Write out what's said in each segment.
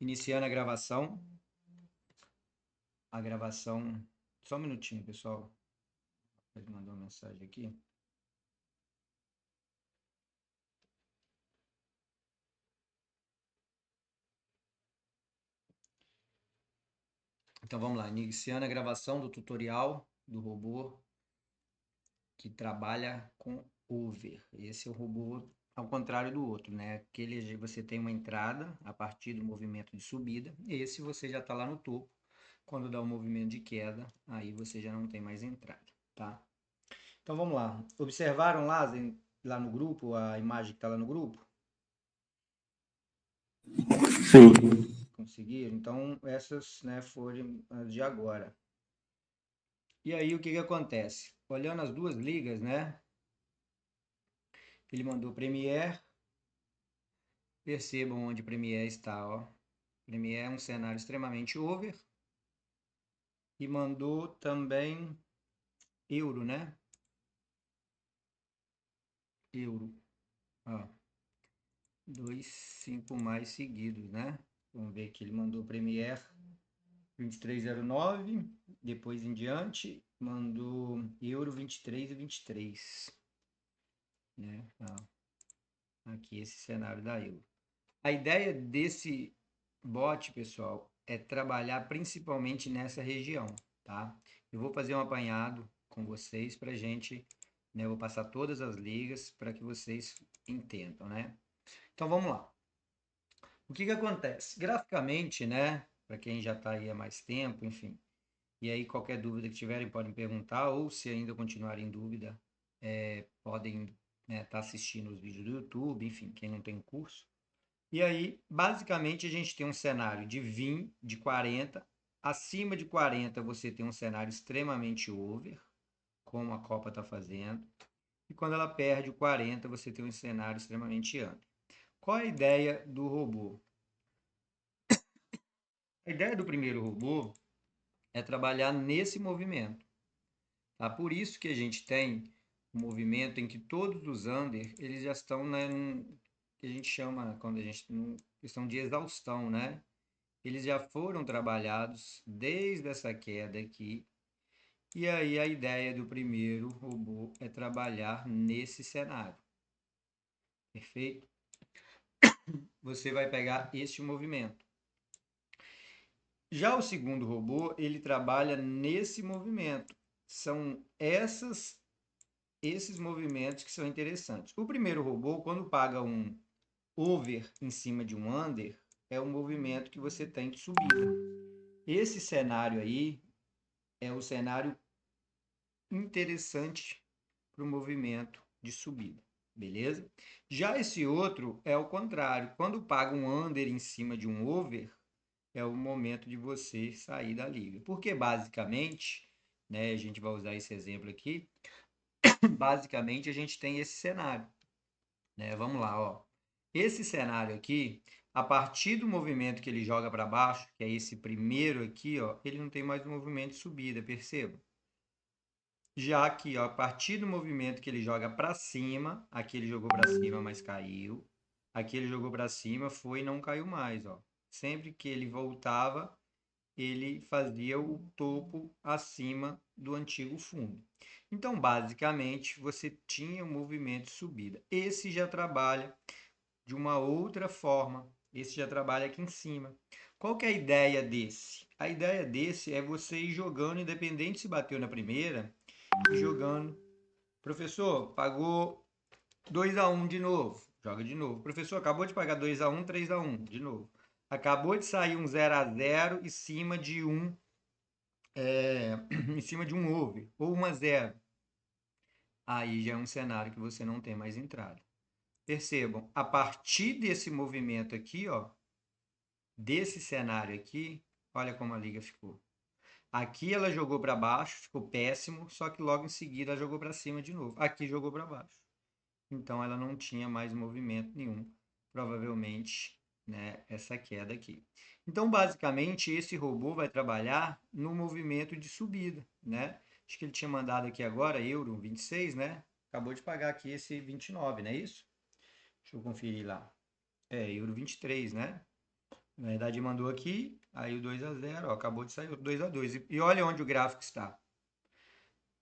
Iniciando a gravação. Só um minutinho, pessoal. Ele mandou uma mensagem aqui. Então vamos lá, iniciando a gravação do tutorial do robô que trabalha com over. Esse é o robô ao contrário do outro, né? Aquele você tem uma entrada a partir do movimento de subida. Esse você já está lá no topo. Quando dá o movimento de queda, aí você já não tem mais entrada, tá? Então vamos lá. Observaram lá no grupo, a imagem que está lá no grupo? Sim. Conseguiram? Então essas, né, foram as de agora. E aí o que acontece? Olhando as duas ligas, né? Ele mandou Premiere. Percebam onde Premiere está, ó. Premiere é um cenário extremamente over. E mandou também Euro, né? Euro. Ó. 2, 5 mais seguidos, né? Vamos ver que ele mandou Premiere 2309. Depois em diante, mandou Euro 23 e 23. Né? Ó. Aqui esse cenário da Euro. A ideia desse bot, pessoal, é trabalhar principalmente nessa região, tá? Eu vou fazer um apanhado com vocês para gente, né? Eu vou passar todas as ligas para que vocês entendam, né? Então vamos lá. O que acontece? Graficamente, né? Para quem já está aí há mais tempo, enfim. E aí qualquer dúvida que tiverem podem perguntar ou se ainda continuarem em dúvida, podem estar assistindo os vídeos do YouTube, enfim, quem não tem curso. E aí, basicamente, a gente tem um cenário de 20, de 40. Acima de 40, você tem um cenário extremamente over, como a Copa está fazendo. E quando ela perde o 40, você tem um cenário extremamente under. Qual é a ideia do robô? A ideia do primeiro robô é trabalhar nesse movimento. Tá? Por isso que a gente tem um movimento em que todos os under, eles já estão, né, que a gente chama, quando a gente, questão de exaustão, né? Eles já foram trabalhados desde essa queda aqui. E aí a ideia do primeiro robô é trabalhar nesse cenário. Perfeito? Você vai pegar este movimento. Já o segundo robô, ele trabalha nesse movimento. São esses movimentos que são interessantes. O primeiro robô, quando paga um over em cima de um under, é o movimento que você tem de subida. Esse cenário aí é o cenário interessante para o movimento de subida, beleza? Já esse outro é o contrário. Quando paga um under em cima de um over, é o momento de você sair da liga. Porque basicamente, né, a gente vai usar esse exemplo aqui, basicamente a gente tem esse cenário, né? Vamos lá, ó. Esse cenário aqui, a partir do movimento que ele joga para baixo, que é esse primeiro aqui, ó, ele não tem mais movimento de subida, perceba? Já aqui, ó, a partir do movimento que ele joga para cima, aqui ele jogou para cima, mas caiu. Aqui ele jogou para cima, foi e não caiu mais, ó. Sempre que ele voltava, ele fazia o topo acima do antigo fundo. Então, basicamente, você tinha um movimento de subida. Esse já trabalha de uma outra forma. Esse já trabalha aqui em cima. Qual que é a ideia desse? A ideia desse é você ir jogando, independente se bateu na primeira, ir jogando. Professor, pagou 2-1 de novo. Joga de novo. Professor, acabou de pagar 2-1, 3-1 de novo. Acabou de sair um 0-0 em cima de um em cima de um over ou 1-0. Aí já é um cenário que você não tem mais entrada. Percebam, a partir desse movimento aqui, ó, desse cenário aqui, olha como a liga ficou. Aqui ela jogou para baixo, ficou péssimo, só que logo em seguida ela jogou para cima de novo. Aqui jogou para baixo. Então ela não tinha mais movimento nenhum, provavelmente, né, essa queda aqui. Então, basicamente, esse robô vai trabalhar no movimento de subida, né? Acho que ele tinha mandado aqui agora, euro 26, né? Acabou de pagar aqui esse 29, não é isso? Deixa eu conferir lá. É, euro 23, né? Na verdade, ele mandou aqui, aí o 2-0, ó, acabou de sair o 2-2. E olha onde o gráfico está,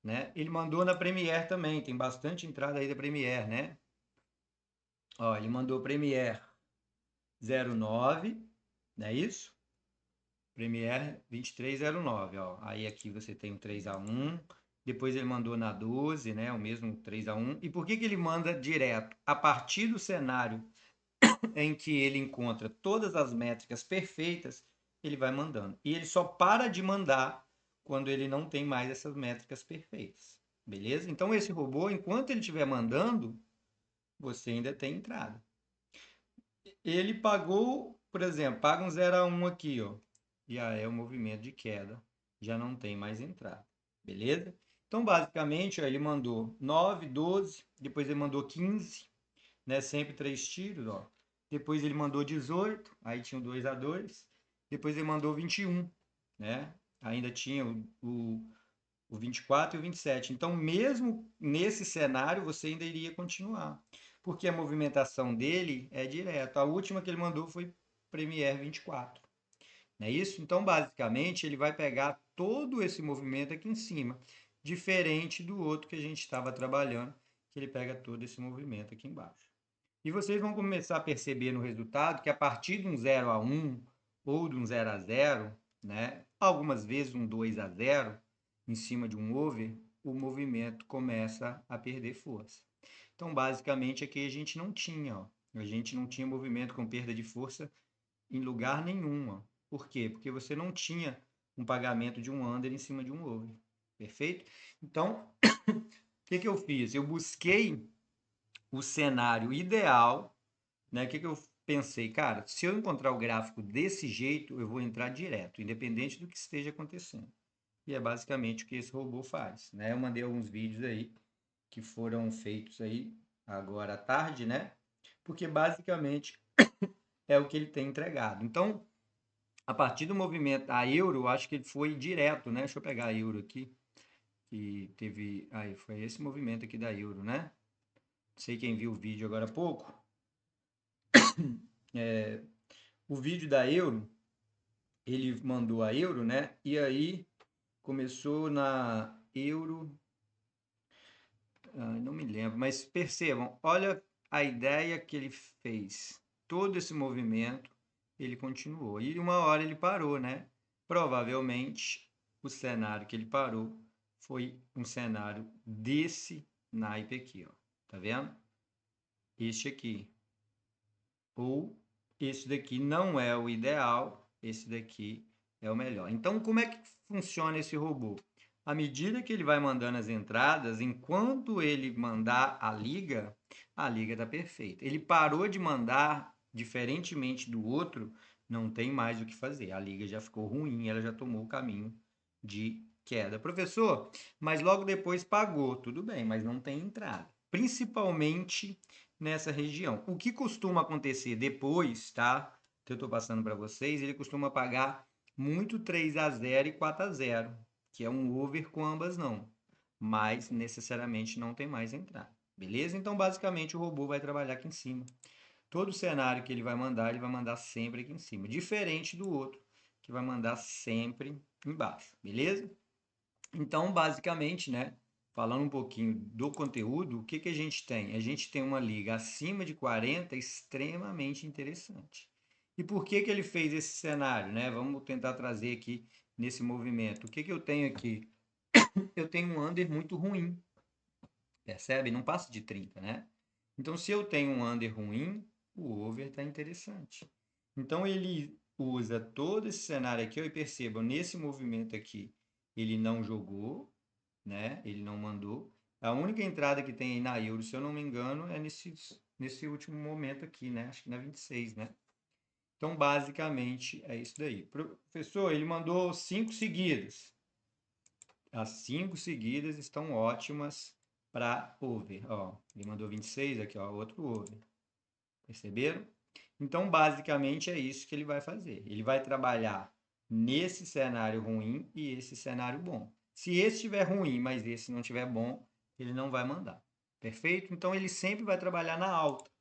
né? Ele mandou na Premiere também, tem bastante entrada aí da Premiere, né? Ó, ele mandou Premiere 09, não é isso? Premiere 2309, ó. Aí aqui você tem o 3-1. Depois ele mandou na 12, né? O mesmo 3-1. E por que ele manda direto? A partir do cenário em que ele encontra todas as métricas perfeitas, ele vai mandando. E ele só para de mandar quando ele não tem mais essas métricas perfeitas. Beleza? Então esse robô, enquanto ele estiver mandando, você ainda tem entrada. Ele pagou, por exemplo, paga um 0-1 aqui, ó. Já é o movimento de queda, já não tem mais entrada. Beleza? Então, basicamente, ó, ele mandou 9, 12, depois ele mandou 15, né? Sempre 3 tiros, ó. Depois ele mandou 18, aí tinha o 2-2. Depois ele mandou 21, né? Ainda tinha o 24 e o 27. Então, mesmo nesse cenário, você ainda iria continuar, porque a movimentação dele é direta. A última que ele mandou foi Premiere 24. Não é isso? Então, basicamente, ele vai pegar todo esse movimento aqui em cima, diferente do outro que a gente estava trabalhando, que ele pega todo esse movimento aqui embaixo. E vocês vão começar a perceber no resultado que a partir de um 0-1 ou de um 0-0, né, algumas vezes um 2-0 em cima de um over, o movimento começa a perder força. Então, basicamente, aqui a gente não tinha, ó, a gente não tinha movimento com perda de força em lugar nenhum. Ó. Por quê? Porque você não tinha um pagamento de um under em cima de um over. Perfeito? Então, o que eu fiz? Eu busquei o cenário ideal, né? O que eu pensei? Cara, se eu encontrar o gráfico desse jeito, eu vou entrar direto, independente do que esteja acontecendo. E é basicamente o que esse robô faz, né? Eu mandei alguns vídeos aí que foram feitos aí agora à tarde, né? Porque basicamente é o que ele tem entregado. Então, a partir do movimento a euro, acho que ele foi direto, né? Deixa eu pegar a euro aqui, que teve, aí foi esse movimento aqui da euro, né? Não sei quem viu o vídeo agora há pouco. O vídeo da euro, ele mandou a euro, né? E aí começou na euro, não me lembro, mas percebam, olha a ideia que ele fez. Todo esse movimento, ele continuou. E uma hora ele parou, né? Provavelmente o cenário que ele parou foi um cenário desse naipe aqui, ó. Tá vendo? Este aqui. Ou esse daqui não é o ideal, esse daqui é o melhor. Então, como é que funciona esse robô? À medida que ele vai mandando as entradas, enquanto ele mandar a liga está perfeita. Ele parou de mandar, diferentemente do outro, não tem mais o que fazer. A liga já ficou ruim, ela já tomou o caminho de queda. Professor, mas logo depois pagou, tudo bem, mas não tem entrada. Principalmente nessa região. O que costuma acontecer depois, tá? Que eu estou passando para vocês, ele costuma pagar muito 3-0 e 4-0, que é um over com ambas não, mas necessariamente não tem mais entrada. Beleza? Então, basicamente, o robô vai trabalhar aqui em cima. Todo cenário que ele vai mandar sempre aqui em cima. Diferente do outro, que vai mandar sempre embaixo. Beleza? Então, basicamente, né, falando um pouquinho do conteúdo, o que a gente tem? A gente tem uma liga acima de 40 extremamente interessante. E por que ele fez esse cenário, né? Vamos tentar trazer aqui nesse movimento. O que eu tenho aqui? Eu tenho um under muito ruim, percebe? Não passa de 30, né? Então, se eu tenho um under ruim, o over está interessante. Então, ele usa todo esse cenário aqui, e percebam, nesse movimento aqui, ele não jogou, né? Ele não mandou. A única entrada que tem aí na euro, se eu não me engano, é nesse último momento aqui, né? Acho que na 26, né? Então, basicamente, é isso daí. Professor, ele mandou 5 seguidas. As 5 seguidas estão ótimas para over. Ó, ele mandou 26 aqui, ó, outro over. Perceberam? Então, basicamente, é isso que ele vai fazer. Ele vai trabalhar nesse cenário ruim e esse cenário bom. Se esse estiver ruim, mas esse não estiver bom, ele não vai mandar. Perfeito? Então, ele sempre vai trabalhar na alta,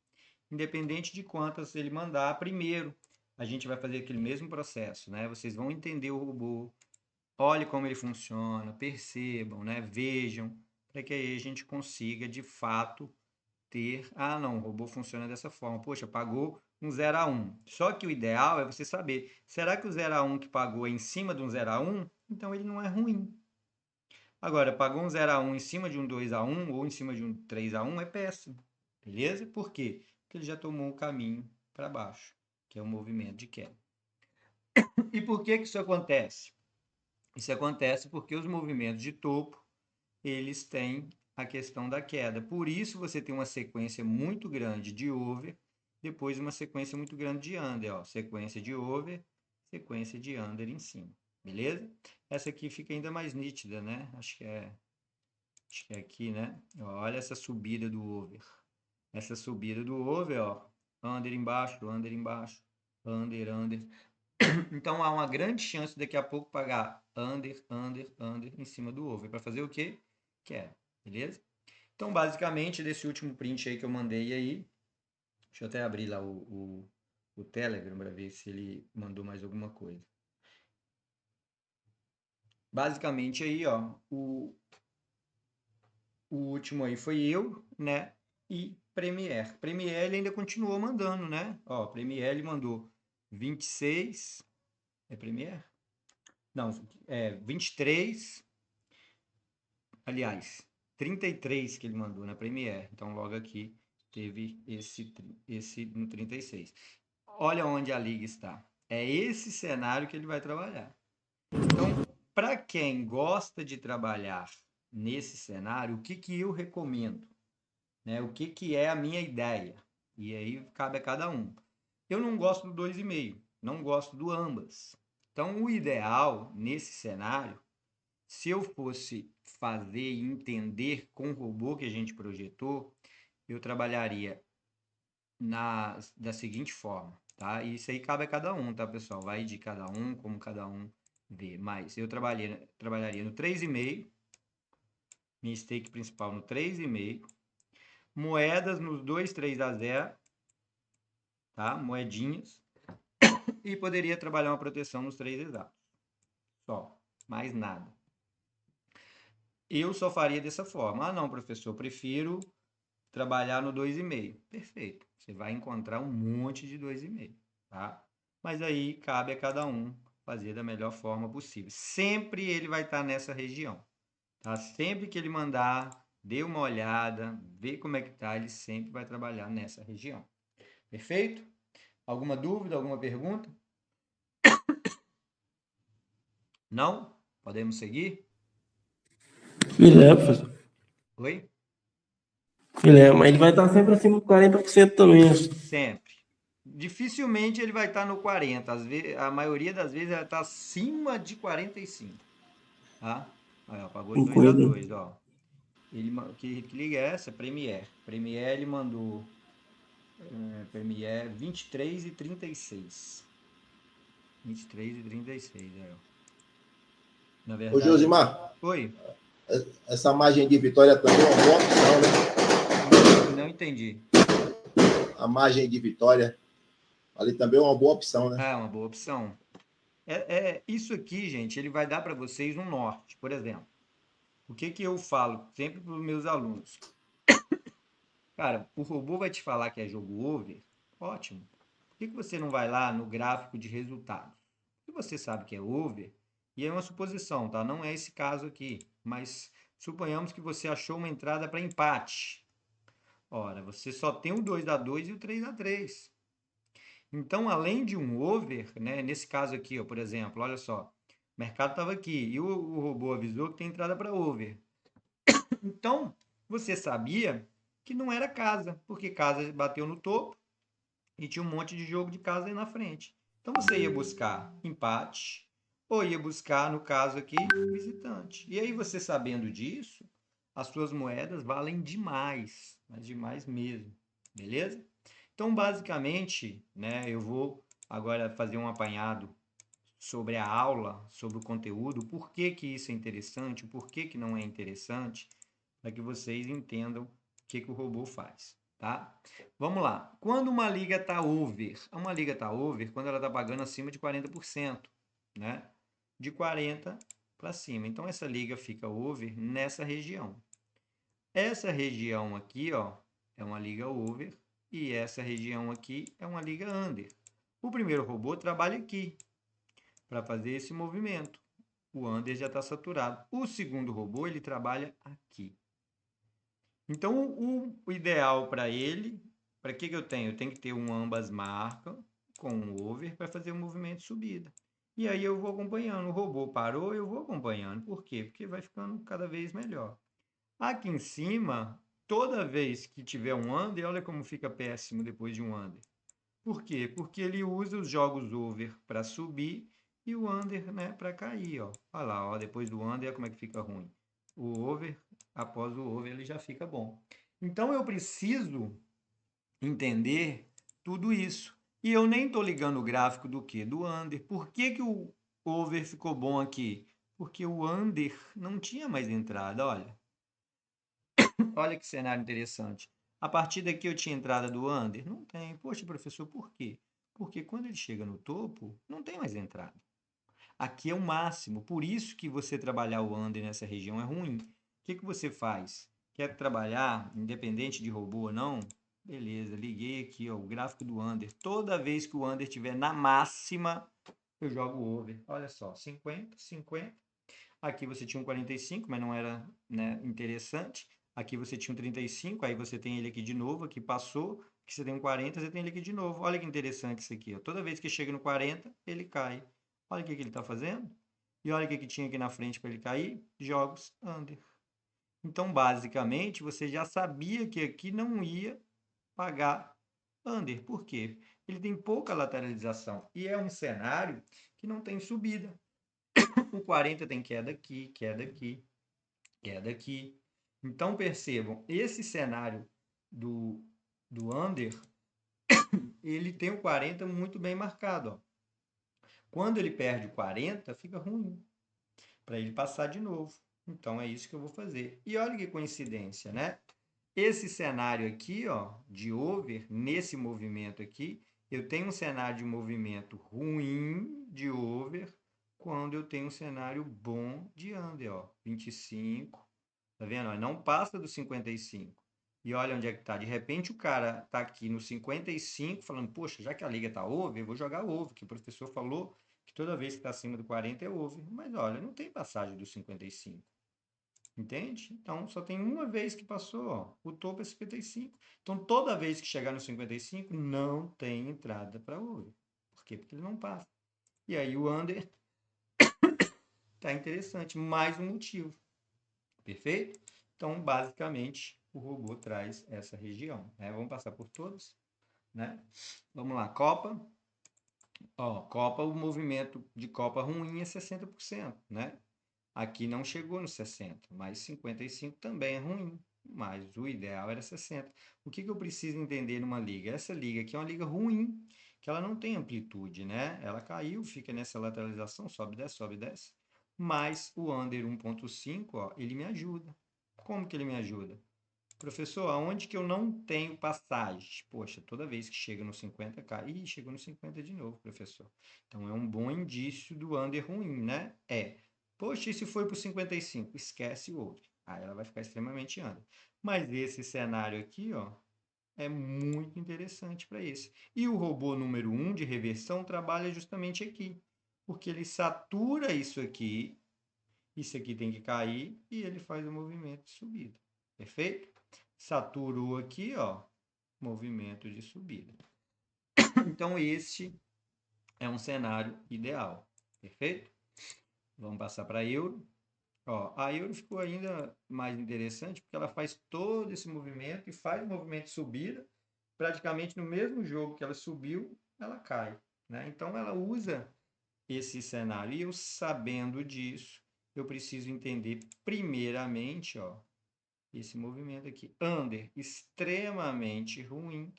independente de quantas ele mandar primeiro. a gente vai fazer aquele mesmo processo, né? Vocês vão entender o robô, olhe como ele funciona, percebam, né? Vejam, para que aí a gente consiga, de fato, ter... Ah, não, o robô funciona dessa forma. Poxa, pagou um 0 a 1. Só que o ideal é você saber, será que o 0 a 1 que pagou é em cima de um 0 a 1? Então ele não é ruim. Agora, pagou um 0 a 1 em cima de um 2 a 1 ou em cima de um 3 a 1 é péssimo. Beleza? Por quê? Porque ele já tomou o caminho para baixo, que é o movimento de queda. E por que que isso acontece? Isso acontece porque os movimentos de topo, eles têm a questão da queda. Por isso você tem uma sequência muito grande de over, depois uma sequência muito grande de under, ó. Sequência de over, sequência de under em cima. Beleza? Essa aqui fica ainda mais nítida, né? Acho que é aqui, né? Olha essa subida do over. Essa subida do over, ó. Under embaixo, under embaixo, under, under. Então há uma grande chance daqui a pouco pagar under, under, under em cima do over. Para fazer o quê? Quer, beleza? Então, basicamente, desse último print aí que eu mandei aí, deixa eu até abrir lá o Telegram para ver se ele mandou mais alguma coisa. Basicamente aí, ó, o último aí foi eu, né? E Premiere. Premiere ele ainda continuou mandando, né? Ó, Premiere ele mandou 26. É Premiere? Não, é 23. Aliás, 33 que ele mandou na Premiere. Então, logo aqui teve esse no 36. Olha onde a liga está. É esse cenário que ele vai trabalhar. Então, para quem gosta de trabalhar nesse cenário, o que que eu recomendo? Né? O que que é a minha ideia? E aí cabe a cada um. Eu não gosto do 2,5, não gosto do ambas. Então, o ideal nesse cenário, se eu fosse fazer e entender com o robô que a gente projetou, eu trabalharia da seguinte forma, tá? E isso aí cabe a cada um, tá, pessoal? Vai de cada um, como cada um vê. Mas eu trabalharia no 3,5, minha stake principal no 3,5, moedas nos 2, 3 a 0, tá? Moedinhas. E poderia trabalhar uma proteção nos 3 exatos. Só, mais nada. Eu só faria dessa forma. Ah, não, professor, eu prefiro trabalhar no 2,5. Perfeito. Você vai encontrar um monte de 2,5, tá? Mas aí cabe a cada um fazer da melhor forma possível. Sempre ele vai estar nessa região, tá? Sempre que ele mandar, dê uma olhada, vê como é que tá, ele sempre vai trabalhar nessa região. Perfeito? Alguma dúvida, alguma pergunta? Não? Podemos seguir? Filé, professor. Oi? Filé, mas ele vai estar sempre acima de 40% também. Sempre. Dificilmente ele vai estar no 40. A maioria das vezes ele vai estar acima de 45. Tá? Aí, ó, pagou de 2 a 50. 2, ó. Que liga é essa? Premiere. Premiere ele mandou Premiere 23 e 36. 23 e 36, ó. Na Ô, verdade, Josimar, oi, essa margem de vitória também é uma boa opção, né? não entendi. A margem de vitória ali também é uma boa opção, né? Ah, é uma boa opção. Isso aqui, gente, ele vai dar para vocês um norte. Por exemplo, o que que eu falo sempre para os meus alunos? Cara, o robô vai te falar que é jogo over, ótimo. Por que que você não vai lá no gráfico de resultados? Se você sabe que é over, e é uma suposição, tá? Não é esse caso aqui, mas suponhamos que você achou uma entrada para empate. Ora, você só tem o 2 a 2 e o 3 a 3. Então, além de um over, né, nesse caso aqui, ó, por exemplo, olha só, o mercado estava aqui e o robô avisou que tem entrada para over. Então, você sabia que não era casa, porque casa bateu no topo e tinha um monte de jogo de casa aí na frente. Então, você ia buscar empate ou ia buscar, no caso aqui, visitante. E aí, você sabendo disso, as suas moedas valem demais, mas demais mesmo, beleza? Então, basicamente, né, eu vou agora fazer um apanhado sobre a aula, sobre o conteúdo, por que que isso é interessante, por que que não é interessante, para que vocês entendam o que que o robô faz. tá? Vamos lá. Quando uma liga está over, quando ela está pagando acima de 40%, né? De 40 para cima. Então, essa liga fica over nessa região. Essa região aqui, ó, é uma liga over e essa região aqui é uma liga under. O primeiro robô trabalha aqui para fazer esse movimento. O under já está saturado. O segundo robô, ele trabalha aqui. Então, o ideal para ele, para que eu tenho? Eu tenho que ter um ambas marcam com um over para fazer o movimento de subida. E aí eu vou acompanhando. O robô parou, eu vou acompanhando. Por quê? Porque vai ficando cada vez melhor. Aqui em cima, toda vez que tiver um under, olha como fica péssimo depois de um under. Por quê? Porque ele usa os jogos over para subir e o under, né, para cair, ó. Olha lá, ó, depois do under, como é que fica ruim. O over, após o over, ele já fica bom. Então eu preciso entender tudo isso. E eu nem estou ligando o gráfico do quê? Do under. Por que que o over ficou bom aqui? Porque o under não tinha mais entrada, olha. Olha que cenário interessante. A partir daqui eu tinha entrada do under? Não tem. Poxa, professor, por quê? Porque quando ele chega no topo, não tem mais entrada. Aqui é o máximo. Por isso que você trabalhar o under nessa região é ruim. O que que você faz? Quer trabalhar, independente de robô ou não? Beleza, liguei aqui ó, o gráfico do under. Toda vez que o under estiver na máxima, eu jogo o over. Olha só, 50, 50. Aqui você tinha um 45, mas não era, né, interessante. Aqui você tinha um 35, aí você tem ele aqui de novo, aqui passou. Aqui você tem um 40, você tem ele aqui de novo. Olha que interessante isso aqui, ó. Toda vez que chega no 40, ele cai. Olha o que ele está fazendo. E olha o que tinha aqui na frente para ele cair. Jogos under. Então, basicamente, você já sabia que aqui não ia pagar under. Por quê? Ele tem pouca lateralização. E é um cenário que não tem subida. O 40 tem queda aqui, queda aqui, queda aqui. Então percebam, esse cenário do under, ele tem o 40 muito bem marcado. Ó. Quando ele perde o 40, fica ruim para ele passar de novo. Então é isso que eu vou fazer. E olha que coincidência, né? Esse cenário aqui, ó, de over, nesse movimento aqui, eu tenho um cenário de movimento ruim de over quando eu tenho um cenário bom de under, ó, 25. Tá vendo? Não passa dos 55. E olha onde é que tá. De repente o cara tá aqui no 55 falando, poxa, já que a liga tá over, eu vou jogar over, que o professor falou que toda vez que tá acima do 40 é over. Mas olha, não tem passagem dos 55. Entende? Então, só tem uma vez que passou, ó, o topo é 55. Então, toda vez que chegar no 55, não tem entrada para over. Por quê? Porque ele não passa. E aí o under tá interessante. Mais um motivo. Perfeito? Então, basicamente, o robô traz essa região. Né? Vamos passar por todos. Né? Vamos lá, Copa. Ó, Copa, o movimento de Copa ruim é 60%. Né? Aqui não chegou no 60, mas 55 também é ruim. Mas o ideal era 60. O que eu preciso entender numa liga? Essa liga aqui é uma liga ruim, que ela não tem amplitude, né? Ela caiu, fica nessa lateralização, sobe e desce. Mas o under 1.5, ó, ele me ajuda. Como que ele me ajuda? Professor, aonde que eu não tenho passagem? Poxa, toda vez que chega no 50, cai. Ih, chegou no 50 de novo, professor. Então é um bom indício do under ruim, né? Poxa, e se foi para o 55? Esquece o outro. Aí ela vai ficar extremamente under. Mas esse cenário aqui, ó, é muito interessante para esse. E o robô número 1 de reversão trabalha justamente aqui. Porque ele satura isso aqui tem que cair e ele faz o movimento de subida. Perfeito? Saturou aqui, ó, movimento de subida. Então, este é um cenário ideal. Perfeito? Vamos passar para a euro. Ó, a euro ficou ainda mais interessante porque ela faz todo esse movimento e faz o movimento de subida. Praticamente no mesmo jogo que ela subiu, ela cai. Né? Então, ela usa esse cenário. E eu sabendo disso, eu preciso entender primeiramente, ó, esse movimento aqui. Under, extremamente ruim.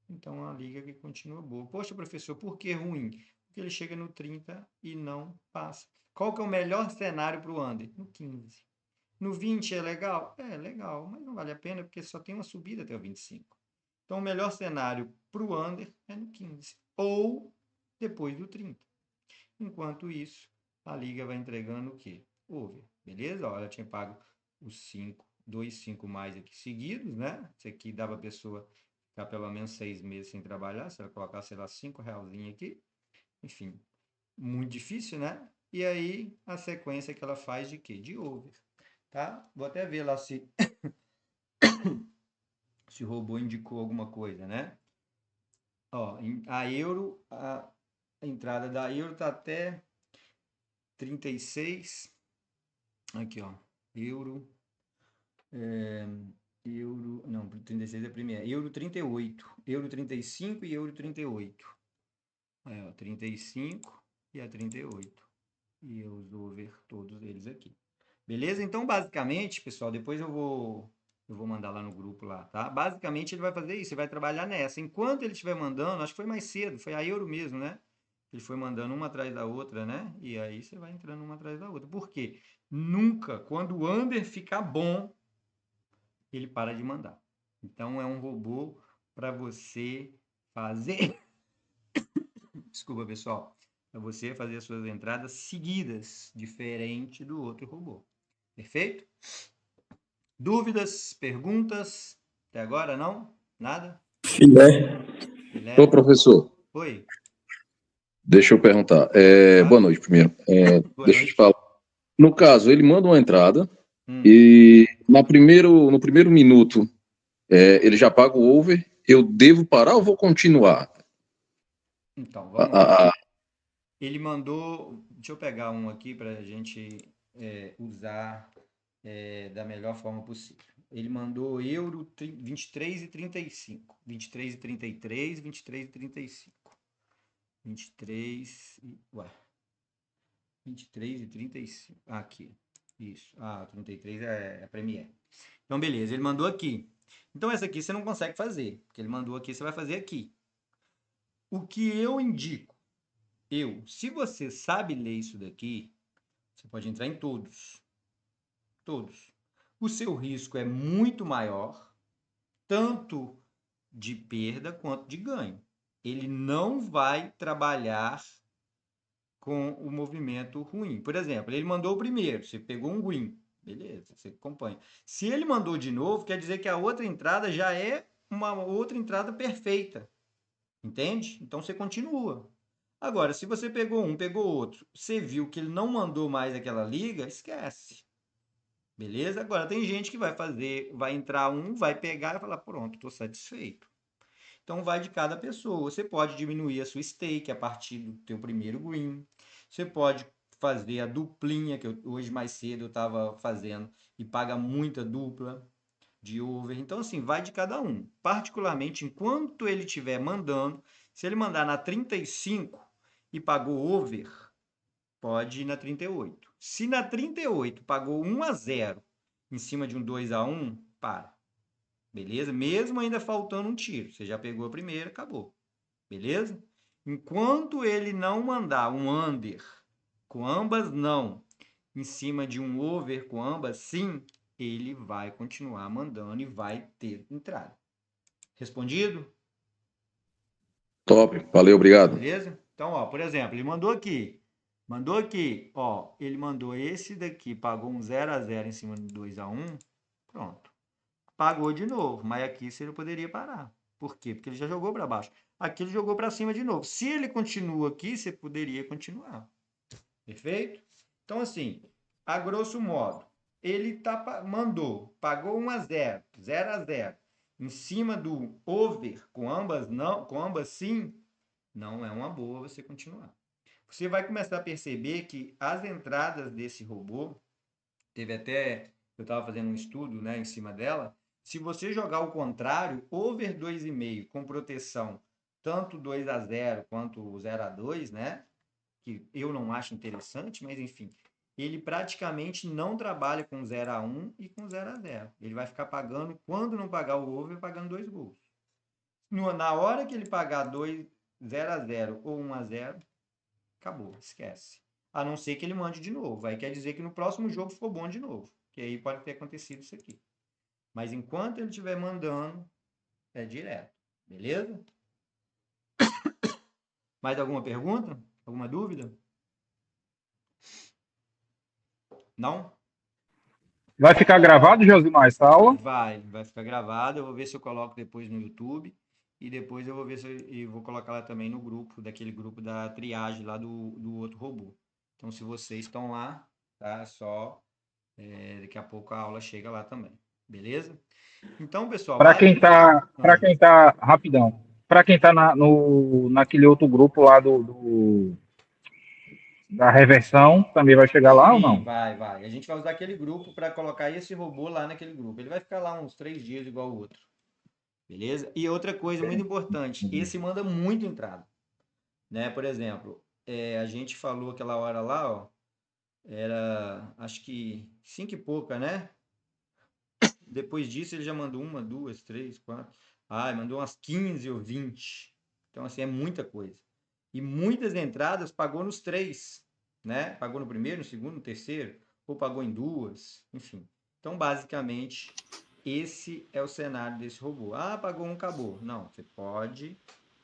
Então, a liga que continua boa. Poxa, professor, por que ruim? Porque ele chega no 30 e não passa. Qual que é o melhor cenário para o under? No 15. No 20 é legal? É legal, mas não vale a pena porque só tem uma subida até o 25. Então, o melhor cenário para o under é no 15 ou depois do 30. Enquanto isso, a liga vai entregando o quê? Over, beleza? Ó, ela tinha pago os 5, 2, 5 mais aqui seguidos, né? Isso aqui dá para a pessoa ficar pelo menos 6 meses sem trabalhar, se ela colocar, sei lá, 5 realzinho aqui. Enfim, muito difícil, né? E aí, a sequência que ela faz de quê? De over, tá? Vou até ver lá se o robô indicou alguma coisa, né? Ó, a euro, a entrada da euro tá até 36. Aqui, ó. Euro, euro, não, 36 é a primeira. Euro 38, euro 35 e euro 38. Aí, ó, 35 e a 38. E eu vou ver todos eles aqui. Beleza? Então, basicamente, pessoal, depois eu vou mandar lá no grupo lá, tá? Basicamente, ele vai fazer isso, ele vai trabalhar nessa. Enquanto ele estiver mandando, acho que foi mais cedo, foi a euro mesmo, né? Ele foi mandando uma atrás da outra, né? E aí você vai entrando uma atrás da outra. Por quê? Nunca, quando o under ficar bom, ele para de mandar. Então é um robô para você fazer. Desculpa, pessoal. Para você fazer as suas entradas seguidas, diferente do outro robô. Perfeito? Dúvidas, perguntas? Até agora não? Nada? Filé. Ô, Filé? professor, Oi? deixa eu perguntar. Boa Claro. noite, primeiro. Boa Deixa eu te noite. falar. No caso, ele manda uma entrada Hum, e no primeiro minuto ele já paga o over. Eu devo parar ou vou continuar? então, Ah, vamos lá. ah, ah, Ele mandou. Deixa eu pegar um aqui para a gente usar da melhor forma possível. Ele mandou euro 23,35. 23,33, 23,35. 23 e. Ué. 23,35. Aqui. Isso. Ah, 33 é a Premiere. Então, beleza. Ele mandou aqui. Então, essa aqui você não consegue fazer. Porque ele mandou aqui, você vai fazer aqui. O que eu indico? Se você sabe ler isso daqui, você pode entrar em todos. Todos. O seu risco é muito maior, tanto de perda quanto de ganho. Ele não vai trabalhar com o movimento ruim. Por exemplo, ele mandou o primeiro, você pegou um win, beleza, você acompanha. Se ele mandou de novo, quer dizer que a outra entrada já é uma outra entrada perfeita, entende? Então você continua. Agora, se você pegou um, pegou outro, você viu que ele não mandou mais aquela liga, esquece. Beleza? Agora tem gente que vai fazer, vai entrar um, vai pegar e falar, pronto, estou satisfeito. Então vai de cada pessoa. Você pode diminuir a sua stake a partir do teu primeiro green. Você pode fazer a duplinha, que hoje mais cedo eu estava fazendo, e paga muita dupla de over. Então, assim, vai de cada um. Particularmente, enquanto ele estiver mandando, se ele mandar na 35 e pagou over, pode ir na 38. Se na 38 pagou 1 a 0 em cima de um 2 a 1, para. Beleza? Mesmo ainda faltando um tiro. Você já pegou a primeira, acabou. Beleza? Enquanto ele não mandar um under com ambas não, em cima de um over com ambas sim, ele vai continuar mandando e vai ter entrada. Respondido? top, valeu, obrigado. Beleza? Então, ó, por exemplo, ele mandou aqui. Mandou aqui, ó, ele mandou esse daqui, pagou um 0 a 0 em cima do 2 a 1. Pronto. Pagou de novo, mas aqui você não poderia parar. Por quê? Porque ele já jogou para baixo. Aqui ele jogou para cima de novo. Se ele continua aqui, você poderia continuar. Perfeito? Então, assim, a grosso modo, ele mandou, pagou 1 a 0, 0 a 0, em cima do over, com ambas não, com ambas sim, não é uma boa você continuar. Você vai começar a perceber que as entradas desse robô, teve até, eu estava fazendo um estudo, né, em cima dela, se você jogar o contrário, over 2,5 com proteção, tanto 2 a 0 quanto 0 a 2, né, que eu não acho interessante, mas enfim, ele praticamente não trabalha com 0 a 1 e com 0 a 0. Ele vai ficar pagando, quando não pagar o over, pagando 2 gols. Na hora que ele pagar 0 a 0 ou 1 a 0, acabou, esquece. A não ser que ele mande de novo. Aí quer dizer que no próximo jogo ficou bom de novo. Que aí pode ter acontecido isso aqui. Mas enquanto ele estiver mandando, é direto. Beleza? Mais alguma pergunta? Alguma dúvida? Não? Vai ficar gravado, Josimar, essa aula? Vai ficar gravado. Eu vou ver se eu coloco depois no YouTube. E depois eu vou ver se eu vou colocar lá também no grupo, daquele grupo da triagem lá do outro robô. Então, se vocês estão lá, tá? Só daqui a pouco a aula chega lá também. Beleza? Então, pessoal, Para quem tá, Ah, rapidão, para quem tá naquele outro grupo lá da reversão, também vai chegar lá ou sim, não? vai. A gente vai usar aquele grupo para colocar esse robô lá naquele grupo. Ele vai ficar lá uns 3 dias igual o outro. Beleza? E outra coisa muito importante, esse manda muito entrada, né? Por exemplo, a gente falou aquela hora lá, ó, era acho que 5 e pouca, né? Depois disso ele já mandou uma, duas, três, quatro. Ai, mandou umas 15 ou 20. Então, assim, é muita coisa. E muitas entradas pagou nos três, né? Pagou no primeiro, no segundo, no terceiro, ou pagou em duas, enfim. Então, basicamente, esse é o cenário desse robô. Ah, pagou um, acabou. Não, você pode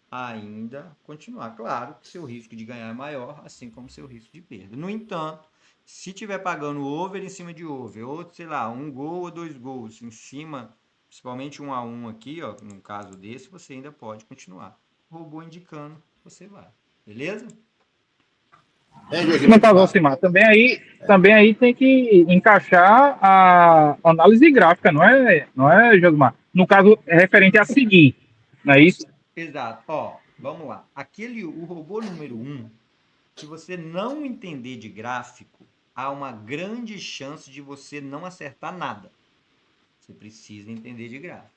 ainda continuar. Claro que seu risco de ganhar é maior, assim como seu risco de perda. No entanto, se tiver pagando over em cima de over, ou sei lá, um gol ou dois gols em cima, principalmente 1-1 aqui, ó, num caso desse, você ainda pode continuar. O robô indicando, você vai. Beleza? Hein, No caso, Josimar? Alcimar, também aí tem que encaixar a análise gráfica, não é, Josimar? No caso, é referente a seguir, não é isso? Exato. Ó, vamos lá. O robô número 1, se você não entender de gráfico, há uma grande chance de você não acertar nada. Você precisa entender de gráfico.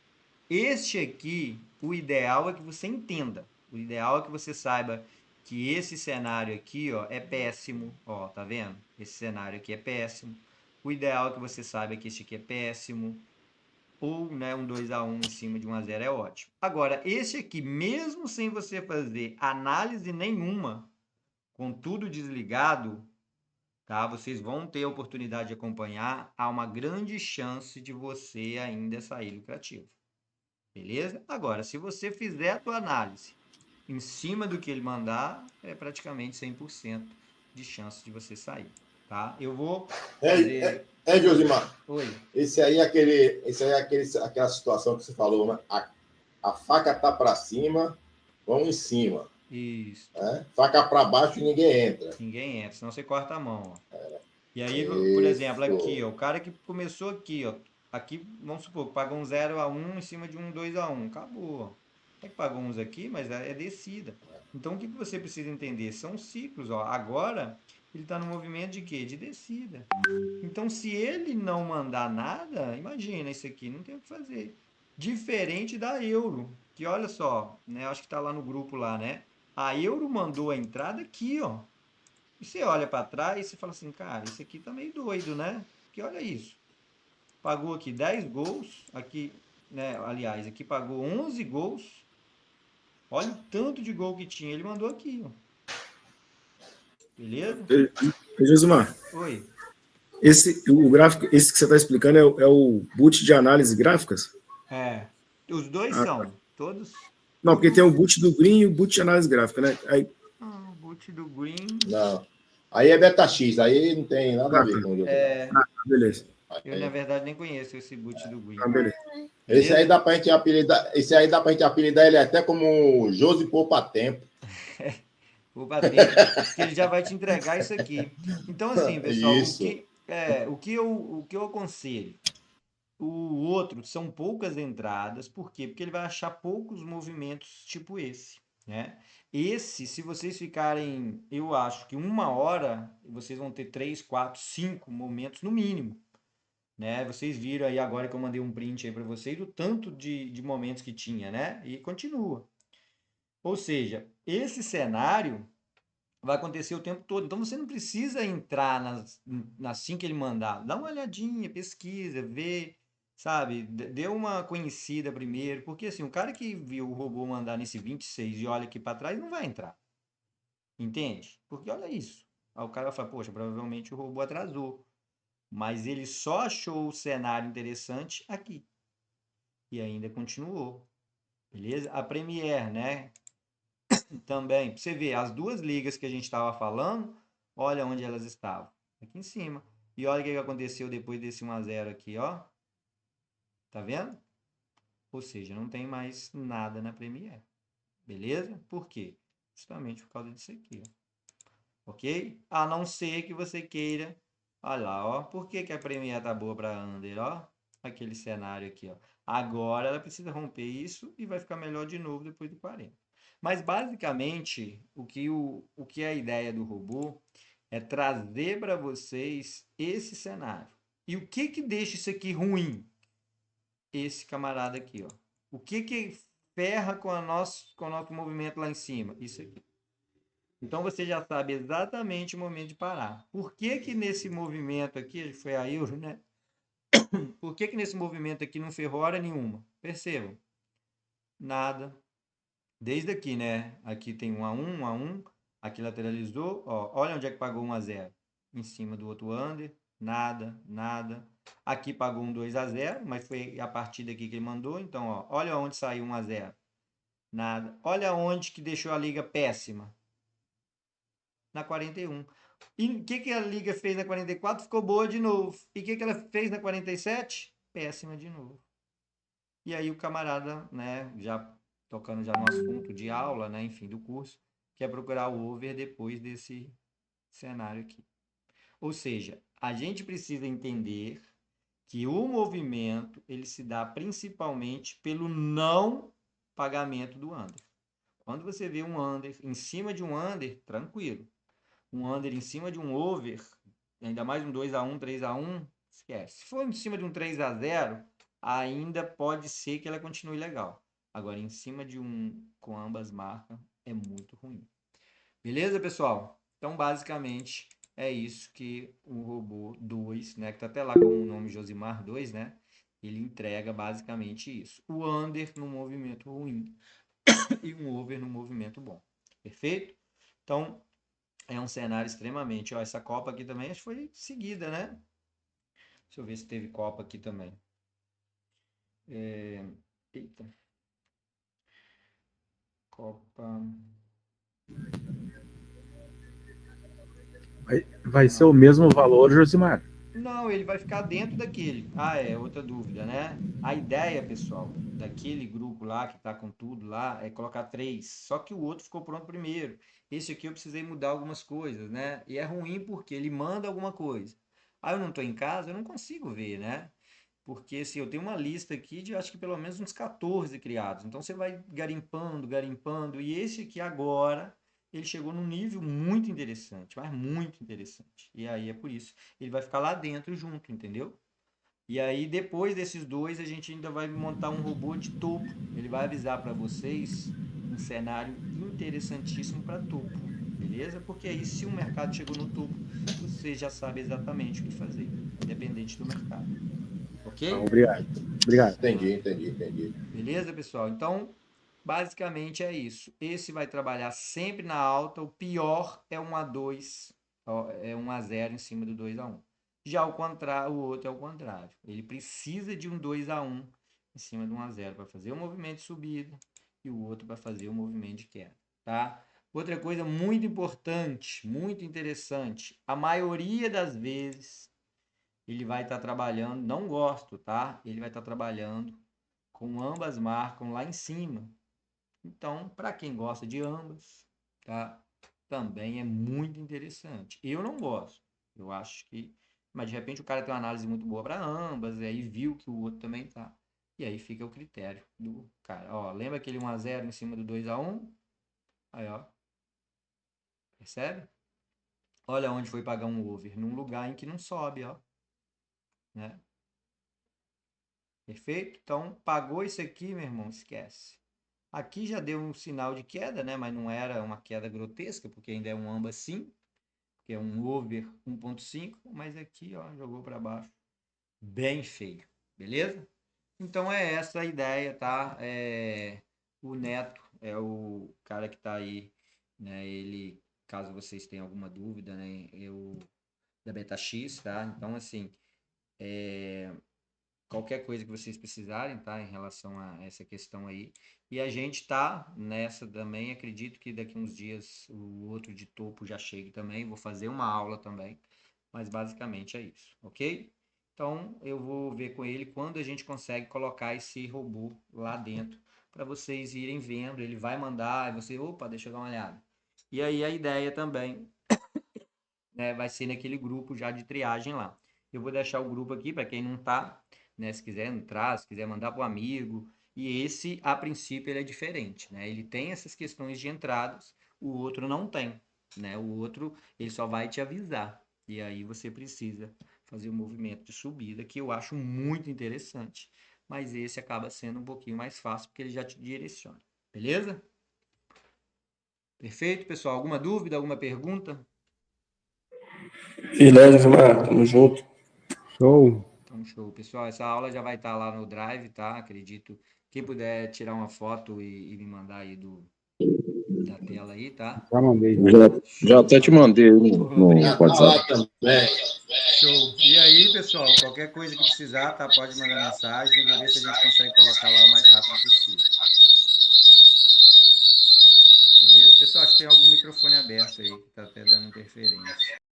Este aqui, o ideal é que você entenda. O ideal é que você saiba que esse cenário aqui, ó, é péssimo. Ó, tá vendo? Esse cenário aqui é péssimo. O ideal é que você saiba que este aqui é péssimo. Ou, né, um 2-1 em cima de 1-0 é ótimo. Agora, este aqui, mesmo sem você fazer análise nenhuma, com tudo desligado, tá? Vocês vão ter a oportunidade de acompanhar. Há uma grande chance de você ainda sair lucrativo. Beleza? Agora, se você fizer a tua análise em cima do que ele mandar, é praticamente 100% de chance de você sair, tá? Eu vou fazer... Josimar? Oi. Aquela situação que você falou, né? A faca tá para cima, vamos em cima. Isso. Né? Faca para baixo e ninguém entra. Ninguém entra, senão você corta a mão, ó. E aí, por exemplo, Isso. aqui, ó, o cara que começou aqui, ó, aqui, vamos supor, que pagou um 0-1 em cima de um 2-1, acabou. É que pagou uns aqui, mas é descida. Então, o que você precisa entender? São ciclos, ó. Agora, ele está no movimento de quê? De descida. Então, se ele não mandar nada, imagina isso aqui, não tem o que fazer. Diferente da Euro, que olha só, né, acho que está lá no grupo lá, né? A Euro mandou a entrada aqui, ó. E você olha para trás e fala assim, cara, esse aqui tá meio doido, né? Porque olha isso. Pagou aqui 10 gols, aqui, né, aliás, aqui pagou 11 gols. Olha o tanto de gol que tinha, ele mandou aqui, ó. Beleza? Josimar, Oi. o gráfico, esse que você está explicando é o boot de análise gráficas? É. Os dois são, todos. Não, porque tem o boot do Green e o boot de análise gráfica, né? Aí, O boot do Green. Não. Aí é BetaX, aí não tem nada a ver com o Josimar. beleza. Eu, na verdade, nem conheço esse boot do Green. Beleza. Esse aí Beleza? dá pra gente apelidar ele até como Josi Poupa Tempo. Vou bater, que ele já vai te entregar isso aqui. Então, assim, pessoal, Isso. o que eu aconselho? O outro são poucas entradas, por quê? Porque ele vai achar poucos movimentos tipo esse, né? Esse, se vocês ficarem, eu acho que 1 hora, vocês vão ter 3, 4, 5 momentos no mínimo, né? Vocês viram aí agora que eu mandei um print aí para vocês, o tanto de momentos que tinha, né? E continua. Ou seja, esse cenário vai acontecer o tempo todo. Então você não precisa entrar assim que ele mandar. Dá uma olhadinha, pesquisa, vê, sabe? Dê uma conhecida primeiro. Porque assim, o cara que viu o robô mandar nesse 26 e olha aqui para trás não vai entrar. Entende? Porque olha isso. Aí o cara vai falar, poxa, provavelmente o robô atrasou. Mas ele só achou o cenário interessante aqui. E ainda continuou. Beleza? A Premier, né? Também, pra você ver, as duas ligas que a gente estava falando, olha onde elas estavam. Aqui em cima. E olha o que aconteceu depois desse 1-0 aqui, ó. Tá vendo? Ou seja, não tem mais nada na Premier. Beleza? Por quê? Justamente por causa disso aqui, ó. Ok? A não ser que você queira. Olha lá, ó. Por que que a Premier tá boa para under, ó? Aquele cenário aqui, ó. Agora ela precisa romper isso e vai ficar melhor de novo depois do 40. Mas basicamente, o que é a ideia do robô é trazer para vocês esse cenário. E o que que deixa isso aqui ruim? Esse camarada aqui, ó. O que que ferra com com o nosso movimento lá em cima? Isso aqui. Então você já sabe exatamente o momento de parar. Por que que nesse movimento aqui, foi a euro, né? Por que que nesse movimento aqui não ferrou hora nenhuma? Percebam. Nada. Desde aqui, né? Aqui tem 1-1, 1-1. Aqui lateralizou. Ó, olha onde é que pagou 1-0. Em cima do outro under. Nada, nada. Aqui pagou um 2-0, mas foi a partida aqui que ele mandou. Então, ó, olha onde saiu 1-0. Nada. Olha onde que deixou a liga péssima. Na 41. E o que, que a liga fez na 44? Ficou boa de novo. E o que, que ela fez na 47? Péssima de novo. E aí o camarada, né, já tocando já no assunto de aula, né, enfim, do curso, quer procurar o over depois desse cenário aqui. Ou seja, a gente precisa entender que o movimento ele se dá principalmente pelo não pagamento do under. Quando você vê um under em cima de um under, tranquilo. Um under em cima de um over, ainda mais um 2-1, 3-1, esquece. Se for em cima de um 3-0, ainda pode ser que ela continue legal. Agora, em cima de um com ambas marcas, é muito ruim. Beleza, pessoal? Então, basicamente, é isso que o robô 2, né, que tá até lá com o nome Josimar 2, né, ele entrega basicamente isso. O under no movimento ruim e um over no movimento bom. Perfeito? Então, é um cenário extremamente. Ó, essa Copa aqui também acho que foi seguida, né? Deixa eu ver se teve Copa aqui também. Eita. Copa. Vai ser o Não. mesmo valor, Josimar. Não, ele vai ficar dentro daquele. Ah, é outra dúvida, né? A ideia, pessoal, daquele grupo lá que tá com tudo lá é colocar 3. Só que o outro ficou pronto primeiro. Esse aqui eu precisei mudar algumas coisas, né? E é ruim porque ele manda alguma coisa. Aí eu não tô em casa, eu não consigo ver, né? Porque assim, eu tenho uma lista aqui de acho que pelo menos uns 14 criados. Então você vai garimpando, garimpando. E esse aqui agora, ele chegou num nível muito interessante, mas muito interessante. E aí é por isso. Ele vai ficar lá dentro junto, entendeu? E aí depois desses dois, a gente ainda vai montar um robô de topo. Ele vai avisar para vocês um cenário interessantíssimo para topo. Beleza? Porque aí se o mercado chegou no topo, você já sabe exatamente o que fazer, independente do mercado. Então, Ok? obrigado. Obrigado. Entendi. Beleza, pessoal? Então, basicamente é isso. Esse vai trabalhar sempre na alta. O pior é 1-2, é 1-0 em cima do 2-1. Já o contrário, o outro é o contrário. Ele precisa de um 2-1 em cima de 1-0 para fazer o movimento de subida e o outro para fazer o movimento de queda, tá? Outra coisa muito importante, muito interessante, a maioria das vezes ele vai estar trabalhando, não gosto, tá? Ele vai estar trabalhando com ambas marcam lá em cima. Então, para quem gosta de ambas, tá? Também é muito interessante. Eu não gosto. Eu acho que, mas de repente o cara tem uma análise muito boa para ambas, e aí viu que o outro também tá. E aí fica o critério do cara. Ó, lembra aquele 1-0 em cima do 2-1? Aí, ó. Percebe? Olha onde foi pagar um over, num lugar em que não sobe, ó, né? Perfeito? Então, pagou isso aqui, meu irmão, esquece. Aqui já deu um sinal de queda, né? Mas não era uma queda grotesca, porque ainda é um ambas sim, que é um over 1.5, mas aqui, ó, jogou para baixo. Bem feio, beleza? Então é essa a ideia, tá? O Neto é o cara que tá aí, né? Ele, caso vocês tenham alguma dúvida, né? Eu da BetaX, tá? Então, assim, qualquer coisa que vocês precisarem, tá? Em relação a essa questão aí. E a gente tá nessa também, acredito que daqui uns dias o outro de topo já chegue também, vou fazer uma aula também, mas basicamente é isso, ok? Então eu vou ver com ele quando a gente consegue colocar esse robô lá dentro, para vocês irem vendo, ele vai mandar, e você, opa, deixa eu dar uma olhada. E aí a ideia também, né, vai ser naquele grupo já de triagem lá. Eu vou deixar o grupo aqui para quem não tá, né, se quiser entrar, se quiser mandar para o amigo. E esse, a princípio, ele é diferente, né? Ele tem essas questões de entradas, o outro não tem, né? O outro, ele só vai te avisar. E aí você precisa fazer o movimento de subida, que eu acho muito interessante. Mas esse acaba sendo um pouquinho mais fácil, porque ele já te direciona. Beleza? Perfeito, pessoal? Alguma dúvida, alguma pergunta? Filé, Josimar, tamo junto. Show. Então, show. Pessoal, essa aula já vai estar lá no Drive, tá? Acredito. Quem puder tirar uma foto e me mandar aí da tela aí, tá? Já mandei, já. Já até te mandei no Já tá WhatsApp. lá também. Show. E aí, pessoal, qualquer coisa que precisar, tá? Pode mandar mensagem. Eu vou ver se a gente consegue colocar lá o mais rápido possível. Beleza? Pessoal, acho que tem algum microfone aberto aí que tá até dando interferência.